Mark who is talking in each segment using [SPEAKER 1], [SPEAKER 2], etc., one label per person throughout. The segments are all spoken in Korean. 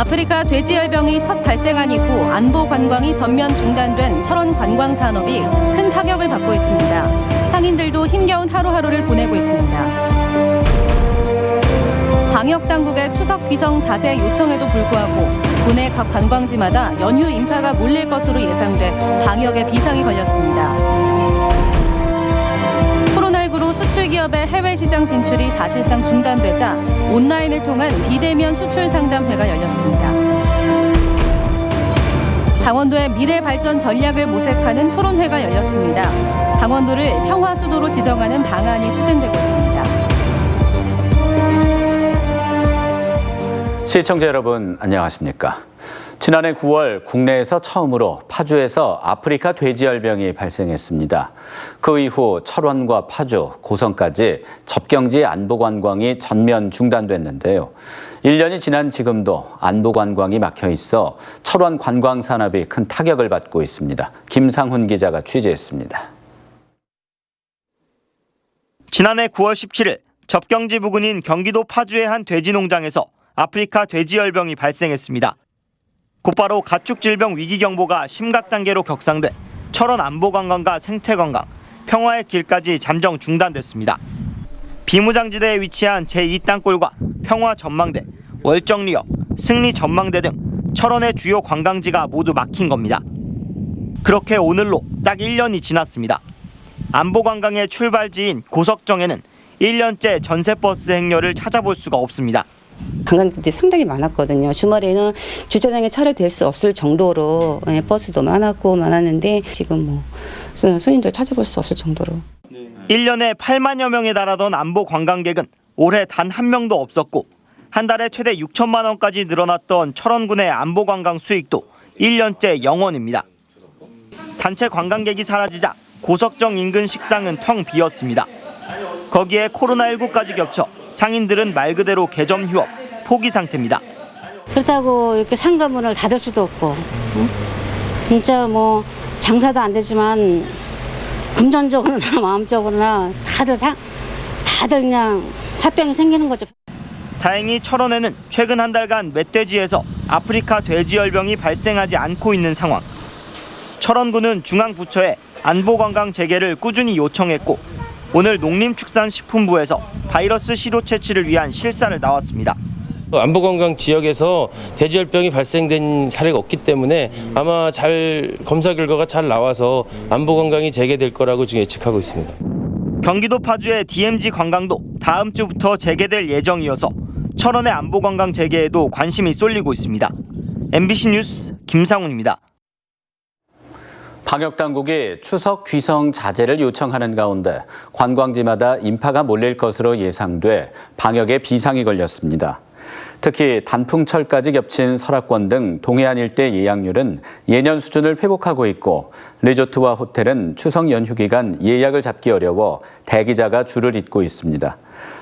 [SPEAKER 1] 아프리카 돼지열병이 첫 발생한 이후 안보 관광이 전면 중단된 철원 관광 산업이 큰 타격을 받고 있습니다. 상인들도 힘겨운 하루하루를 보내고 있습니다. 방역 당국의 추석 귀성 자제 요청에도 불구하고 국내 각 관광지마다 연휴 인파가 몰릴 것으로 예상돼 방역에 비상이 걸렸습니다. 코로나19로 수출 기업의 해외 시장 진출이 사실상 중단되자 온라인을 통한 비대면 수출 상담회가 열렸습니다. 강원도의 미래 발전 전략을 모색하는 토론회가 열렸습니다. 강원도를 평화 수도로 지정하는 방안이 추진되고 있습니다.
[SPEAKER 2] 시청자 여러분 안녕하십니까? 지난해 9월 국내에서 처음으로 파주에서 아프리카 돼지열병이 발생했습니다. 그 이후 철원과 파주, 고성까지 접경지 안보관광이 전면 중단됐는데요. 1년이 지난 지금도 안보관광이 막혀 있어 철원 관광산업이 큰 타격을 받고 있습니다. 김상훈 기자가 취재했습니다.
[SPEAKER 3] 지난해 9월 17일 접경지 부근인 경기도 파주의 한 돼지 농장에서 아프리카 돼지열병이 발생했습니다. 곧바로 가축질병 위기경보가 심각 단계로 격상돼 철원 안보관광과 생태관광, 평화의 길까지 잠정 중단됐습니다. 비무장지대에 위치한 제2땅굴과 평화전망대, 월정리역, 승리전망대 등 철원의 주요 관광지가 모두 막힌 겁니다. 그렇게 오늘로 딱 1년이 지났습니다. 안보관광의 출발지인 고석정에는 1년째 전세버스 행렬을 찾아볼 수가 없습니다.
[SPEAKER 4] 관광객들이 상당히 많았거든요. 주말에는 주차장에 차를 댈 수 없을 정도로 버스도 많았는데 지금 손님들 찾아볼 수 없을 정도로.
[SPEAKER 3] 1년에 8만여 명에 달하던 안보 관광객은 올해 단 한 명도 없었고 한 달에 최대 6천만 원까지 늘어났던 철원군의 안보 관광 수익도 1년째 0원입니다. 단체 관광객이 사라지자 고석정 인근 식당은 텅 비었습니다. 거기에 코로나19까지 겹쳐 상인들은 말 그대로 개점 휴업, 포기 상태입니다.
[SPEAKER 5] 그렇다고 이렇게 상가문을 닫을 수도 없고, 응? 진짜 장사도 안 되지만 금전적으로나 마음적으로나 다들 그냥 화병이 생기는 거죠.
[SPEAKER 3] 다행히 철원에는 최근 한 달간 멧돼지에서 아프리카 돼지열병이 발생하지 않고 있는 상황. 철원군은 중앙부처에 안보관광 재개를 꾸준히 요청했고 오늘 농림축산식품부에서 바이러스 시료 채취를 위한 실사를 나왔습니다.
[SPEAKER 6] 안보관광 지역에서 돼지열병이 발생된 사례가 없기 때문에 아마 검사 결과가 잘 나와서 안보관광이 재개될 거라고 지금 예측하고 있습니다.
[SPEAKER 3] 경기도 파주의 DMZ 관광도 다음 주부터 재개될 예정이어서 철원의 안보관광 재개에도 관심이 쏠리고 있습니다. MBC 뉴스 김상훈입니다.
[SPEAKER 2] 방역당국이 추석 귀성 자제를 요청하는 가운데 관광지마다 인파가 몰릴 것으로 예상돼 방역에 비상이 걸렸습니다. 특히 단풍철까지 겹친 설악권 등 동해안 일대 예약률은 예년 수준을 회복하고 있고 리조트와 호텔은 추석 연휴 기간 예약을 잡기 어려워 대기자가 줄을 잇고 있습니다.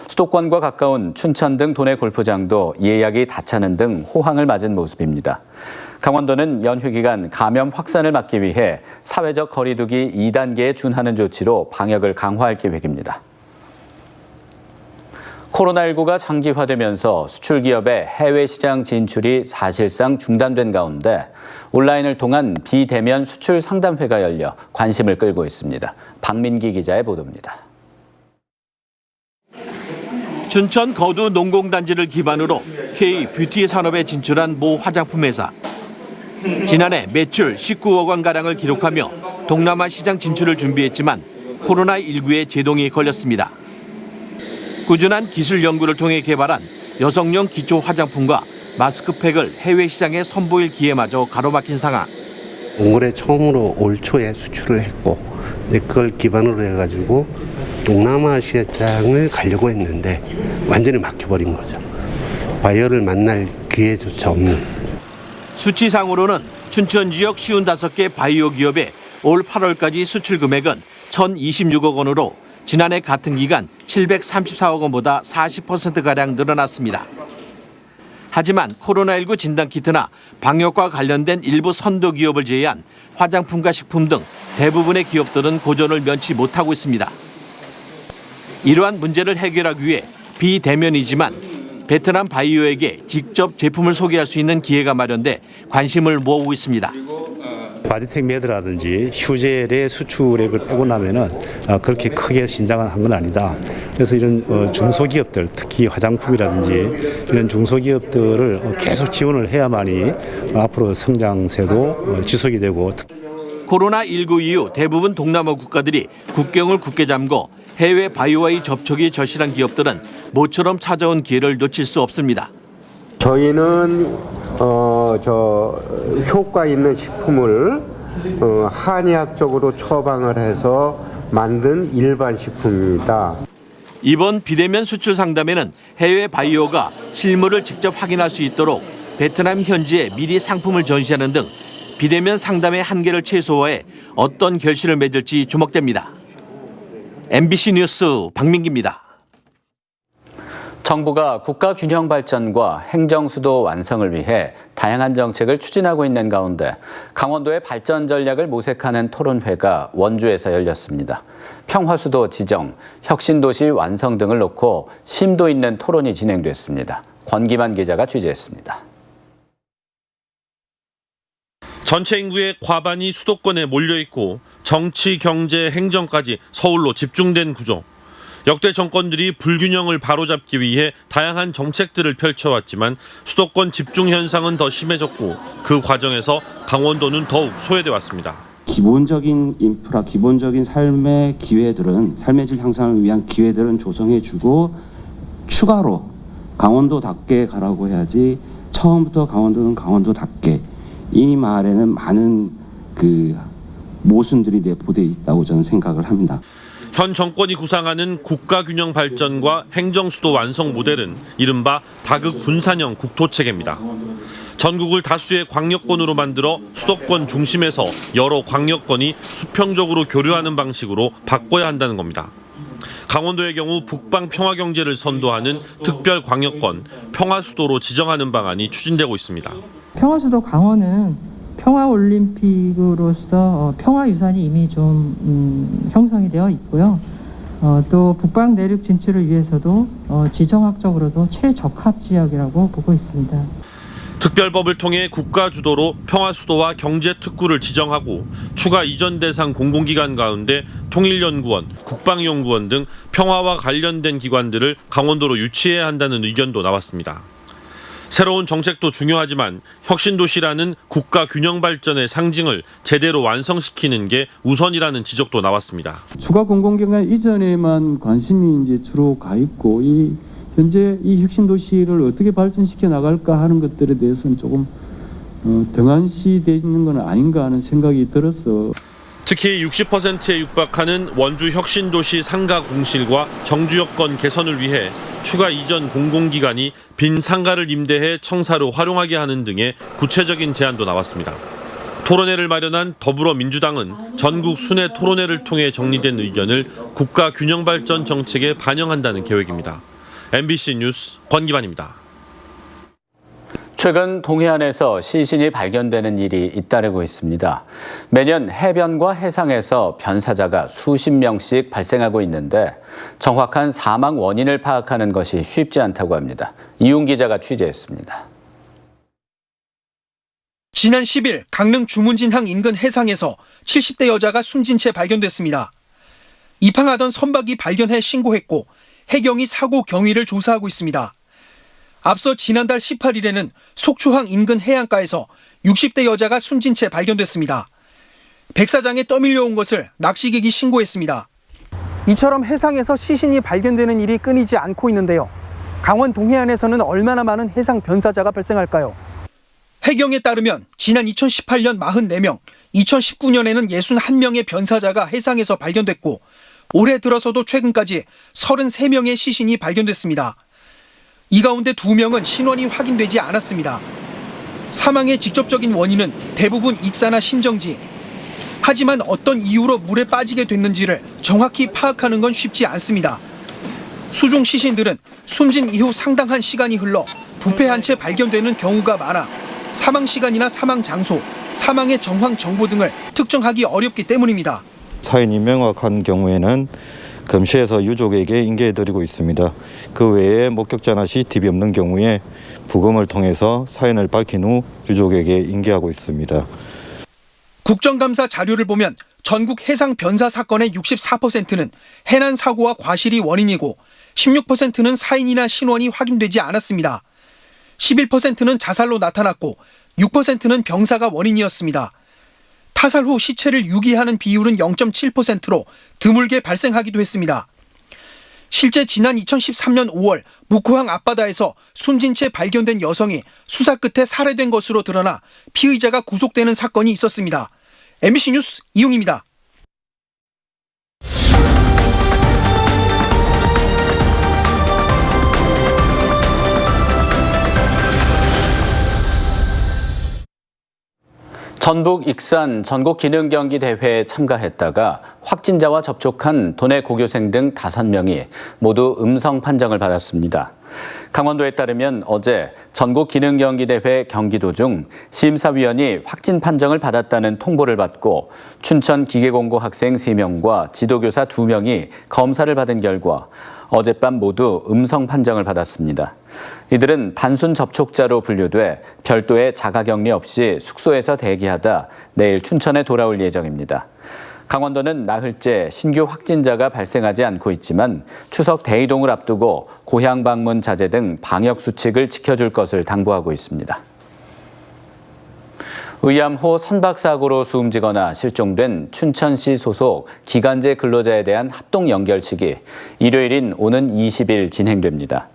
[SPEAKER 2] 수도권과 가까운 춘천 등 도내 골프장도 예약이 다 차는 등 호황을 맞은 모습입니다. 강원도는 연휴 기간 감염 확산을 막기 위해 사회적 거리 두기 2단계에 준하는 조치로 방역을 강화할 계획입니다. 코로나19가 장기화되면서 수출 기업의 해외 시장 진출이 사실상 중단된 가운데 온라인을 통한 비대면 수출 상담회가 열려 관심을 끌고 있습니다. 박민기 기자의 보도입니다.
[SPEAKER 7] 춘천 거두 농공단지를 기반으로 K-뷰티 산업에 진출한 모 화장품 회사. 지난해 매출 19억 원가량을 기록하며 동남아 시장 진출을 준비했지만 코로나19에 제동이 걸렸습니다. 꾸준한 기술 연구를 통해 개발한 여성용 기초 화장품과 마스크팩을 해외 시장에 선보일 기회마저 가로막힌 상황.
[SPEAKER 8] 올해 처음으로 올 초에 수출을 했고 그걸 기반으로 해가지고 동남아 시장을 가려고 했는데 완전히 막혀버린 거죠. 바이어를 만날 기회조차 없는.
[SPEAKER 7] 수치상으로는 춘천 지역 55개 바이오 기업의 올 8월까지 수출 금액은 1,026억 원으로 지난해 같은 기간 734억 원보다 40%가량 늘어났습니다. 하지만 코로나19 진단키트나 방역과 관련된 일부 선도 기업을 제외한 화장품과 식품 등 대부분의 기업들은 고전을 면치 못하고 있습니다. 이러한 문제를 해결하기 위해 비대면이지만 베트남 바이오에게 직접 제품을 소개할 수 있는 기회가 마련돼 관심을 모으고 있습니다.
[SPEAKER 9] 바디텍 매드라든지 휴젤의 수출액을 빼고 나면은 그렇게 크게 신장한 건 아니다. 그래서 이런 중소기업들, 특히 화장품이라든지 이런 중소기업들을 계속 지원을 해야만이 앞으로 성장세도 지속이 되고.
[SPEAKER 7] 코로나19 이후 대부분 동남아 국가들이 국경을 굳게 잠궈 해외 바이오와의 접촉이 절실한 기업들은 모처럼 찾아온 기회를 놓칠 수 없습니다.
[SPEAKER 10] 저희는 효과 있는 식품을 한의학적으로 처방을 해서 만든 일반 식품입니다.
[SPEAKER 7] 이번 비대면 수출 상담에는 해외 바이오가 실물을 직접 확인할 수 있도록 베트남 현지에 미리 상품을 전시하는 등 비대면 상담의 한계를 최소화해 어떤 결실을 맺을지 주목됩니다. MBC 뉴스 박민기입니다.
[SPEAKER 2] 정부가 국가 균형 발전과 행정 수도 완성을 위해 다양한 정책을 추진하고 있는 가운데 강원도의 발전 전략을 모색하는 토론회가 원주에서 열렸습니다. 평화수도 지정, 혁신도시 완성 등을 놓고 심도 있는 토론이 진행됐습니다. 권기만 기자가 취재했습니다.
[SPEAKER 11] 전체 인구의 과반이 수도권에 몰려있고 정치, 경제, 행정까지 서울로 집중된 구조. 역대 정권들이 불균형을 바로잡기 위해 다양한 정책들을 펼쳐왔지만 수도권 집중 현상은 더 심해졌고 그 과정에서 강원도는 더욱 소외돼 왔습니다.
[SPEAKER 12] 기본적인 인프라, 기본적인 삶의 기회들은, 삶의 질 향상을 위한 기회들은 조성해주고 추가로 강원도답게 가라고 해야지 처음부터 강원도는 강원도답게 이 말에는 많은 모순들이 내포되어 있다고 저는 생각을 합니다.
[SPEAKER 11] 현 정권이 구상하는 국가균형 발전과 행정수도 완성 모델은 이른바 다극 분산형 국토체계입니다. 전국을 다수의 광역권으로 만들어 수도권 중심에서 여러 광역권이 수평적으로 교류하는 방식으로 바꿔야 한다는 겁니다. 강원도의 경우 북방 평화경제를 선도하는 특별광역권 평화수도로 지정하는 방안이 추진되고 있습니다.
[SPEAKER 13] 평화수도 강원은 평화올림픽으로서 평화유산이 이미 좀 형성이 되어 있고요. 또 북방 내륙 진출을 위해서도 지정학적으로도 최적합 지역이라고 보고 있습니다.
[SPEAKER 11] 특별법을 통해 국가 주도로 평화수도와 경제특구를 지정하고 추가 이전 대상 공공기관 가운데 통일연구원, 국방연구원 등 평화와 관련된 기관들을 강원도로 유치해야 한다는 의견도 나왔습니다. 새로운 정책도 중요하지만 혁신도시라는 국가 균형 발전의 상징을 제대로 완성시키는 게 우선이라는 지적도 나왔습니다.
[SPEAKER 14] 추가 공공기관 이전에만 관심이 이제 주로 가 있고 현재 이 혁신도시를 어떻게 발전시켜 나갈까 하는 것들에 대해서는 조금 등한시되어 있는 건 아닌가 하는 생각이 들어서.
[SPEAKER 11] 특히 60%에 육박하는 원주 혁신도시 상가 공실과 정주 여건 개선을 위해 추가 이전 공공기관이 빈 상가를 임대해 청사로 활용하게 하는 등의 구체적인 제안도 나왔습니다. 토론회를 마련한 더불어민주당은 전국 순회 토론회를 통해 정리된 의견을 국가 균형 발전 정책에 반영한다는 계획입니다. MBC 뉴스 권기만입니다.
[SPEAKER 2] 최근 동해안에서 시신이 발견되는 일이 잇따르고 있습니다. 매년 해변과 해상에서 변사자가 수십 명씩 발생하고 있는데 정확한 사망 원인을 파악하는 것이 쉽지 않다고 합니다. 이훈 기자가 취재했습니다.
[SPEAKER 15] 지난 10일 강릉 주문진항 인근 해상에서 70대 여자가 숨진 채 발견됐습니다. 입항하던 선박이 발견해 신고했고 해경이 사고 경위를 조사하고 있습니다. 앞서 지난달 18일에는 속초항 인근 해안가에서 60대 여자가 숨진 채 발견됐습니다. 백사장에 떠밀려온 것을 낚시객이 신고했습니다.
[SPEAKER 16] 이처럼 해상에서 시신이 발견되는 일이 끊이지 않고 있는데요. 강원 동해안에서는 얼마나 많은 해상 변사자가 발생할까요?
[SPEAKER 15] 해경에 따르면 지난 2018년 44명, 2019년에는 61명의 변사자가 해상에서 발견됐고 올해 들어서도 최근까지 33명의 시신이 발견됐습니다. 이 가운데 2명은 신원이 확인되지 않았습니다. 사망의 직접적인 원인은 대부분 익사나 심정지. 하지만 어떤 이유로 물에 빠지게 됐는지를 정확히 파악하는 건 쉽지 않습니다. 수중 시신들은 숨진 이후 상당한 시간이 흘러 부패한 채 발견되는 경우가 많아 사망 시간이나 사망 장소, 사망의 정황 정보 등을 특정하기 어렵기 때문입니다.
[SPEAKER 17] 사인이 명확한 경우에는 검시해서 유족에게 인계해드리고 있습니다. 그 외에 목격자나 CCTV 없는 경우에 부검을 통해서 사연을 밝힌 후 유족에게 인계하고 있습니다.
[SPEAKER 15] 국정감사 자료를 보면 전국 해상 변사 사건의 64%는 해난 사고와 과실이 원인이고 16%는 사인이나 신원이 확인되지 않았습니다. 11%는 자살로 나타났고 6%는 병사가 원인이었습니다. 타살 후 시체를 유기하는 비율은 0.7%로 드물게 발생하기도 했습니다. 실제 지난 2013년 5월 묵호항 앞바다에서 숨진 채 발견된 여성이 수사 끝에 살해된 것으로 드러나 피의자가 구속되는 사건이 있었습니다. MBC 뉴스 이용입니다.
[SPEAKER 2] 전북 익산 전국기능경기대회에 참가했다가 확진자와 접촉한 도내 고교생 등 5명이 모두 음성 판정을 받았습니다. 강원도에 따르면 어제 전국기능경기대회 경기 도중 심사위원이 확진 판정을 받았다는 통보를 받고 춘천기계공고 학생 3명과 지도교사 2명이 검사를 받은 결과 어젯밤 모두 음성 판정을 받았습니다. 이들은 단순 접촉자로 분류돼 별도의 자가격리 없이 숙소에서 대기하다 내일 춘천에 돌아올 예정입니다. 강원도는 나흘째 신규 확진자가 발생하지 않고 있지만 추석 대이동을 앞두고 고향 방문 자제 등 방역 수칙을 지켜줄 것을 당부하고 있습니다. 의암호 선박사고로 숨지거나 실종된 춘천시 소속 기간제 근로자에 대한 합동 연결식이 일요일인 오는 20일 진행됩니다.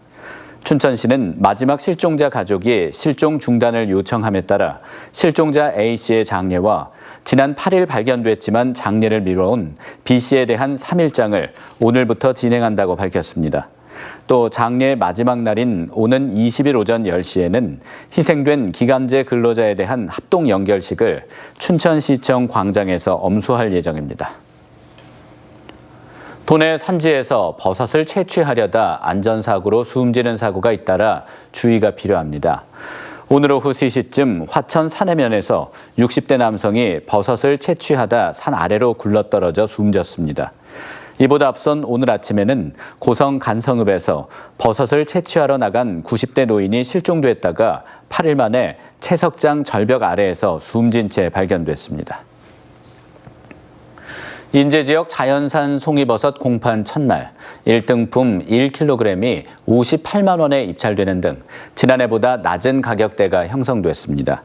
[SPEAKER 2] 춘천시는 마지막 실종자 가족이 실종 중단을 요청함에 따라 실종자 A씨의 장례와 지난 8일 발견됐지만 장례를 미뤄온 B씨에 대한 3일장을 오늘부터 진행한다고 밝혔습니다. 또 장례의 마지막 날인 오는 20일 오전 10시에는 희생된 기간제 근로자에 대한 합동 연결식을 춘천시청 광장에서 엄수할 예정입니다. 도내 산지에서 버섯을 채취하려다 안전사고로 숨지는 사고가 잇따라 주의가 필요합니다. 오늘 오후 3시쯤 화천 산해면에서 60대 남성이 버섯을 채취하다 산 아래로 굴러떨어져 숨졌습니다. 이보다 앞선 오늘 아침에는 고성 간성읍에서 버섯을 채취하러 나간 90대 노인이 실종됐다가 8일 만에 채석장 절벽 아래에서 숨진 채 발견됐습니다. 인제 지역 자연산 송이버섯 공판 첫날 1등품 1kg이 58만 원에 입찰되는 등 지난해보다 낮은 가격대가 형성됐습니다.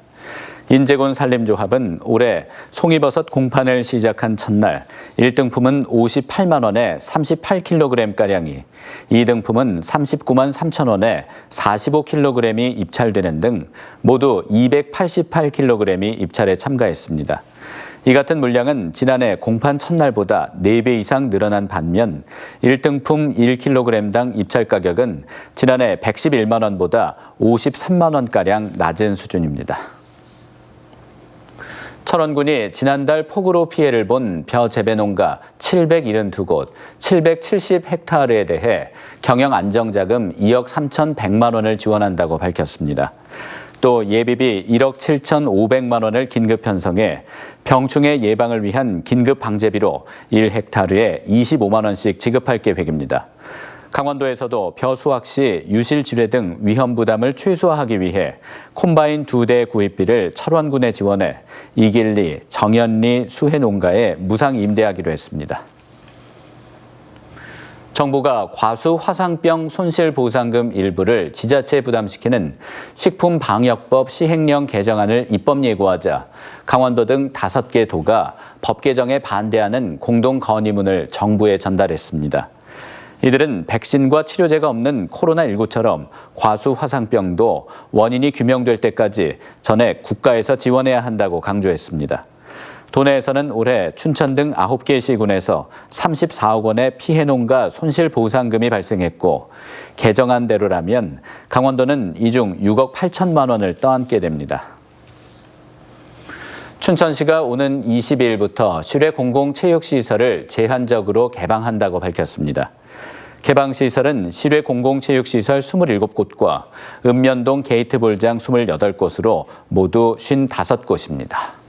[SPEAKER 2] 인제군 산림조합은 올해 송이버섯 공판을 시작한 첫날 1등품은 58만 원에 38kg가량이, 2등품은 39만 3천 원에 45kg이 입찰되는 등 모두 288kg이 입찰에 참가했습니다. 이 같은 물량은 지난해 공판 첫날보다 4배 이상 늘어난 반면 1등품 1kg당 입찰 가격은 지난해 111만 원보다 53만 원가량 낮은 수준입니다. 철원군이 지난달 폭우로 피해를 본 벼 재배 농가 772곳, 770헥타르에 대해 경영 안정자금 2억 3,100만 원을 지원한다고 밝혔습니다. 또 예비비 1억 7,500만 원을 긴급 편성해 병충해 예방을 위한 긴급 방제비로 1헥타르에 25만 원씩 지급할 계획입니다. 강원도에서도 벼 수확 시 유실 지뢰 등 위험 부담을 최소화하기 위해 콤바인 2대 구입비를 철원군에 지원해 이길리, 정연리 수해 농가에 무상 임대하기로 했습니다. 정부가 과수 화상병 손실보상금 일부를 지자체에 부담시키는 식품방역법 시행령 개정안을 입법 예고하자 강원도 등 5개 도가 법 개정에 반대하는 공동 건의문을 정부에 전달했습니다. 이들은 백신과 치료제가 없는 코로나19처럼 과수 화상병도 원인이 규명될 때까지 전액 국가에서 지원해야 한다고 강조했습니다. 도내에서는 올해 춘천 등 9개 시군에서 34억 원의 피해 농가 손실보상금이 발생했고 개정안대로라면 강원도는 이 중 6억 8천만 원을 떠안게 됩니다. 춘천시가 오는 22일부터 실외 공공체육시설을 제한적으로 개방한다고 밝혔습니다. 개방시설은 실외 공공체육시설 27곳과 읍면동 게이트볼장 28곳으로 모두 55곳입니다.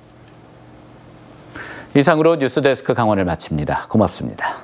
[SPEAKER 2] 이상으로 뉴스데스크 강원을 마칩니다. 고맙습니다.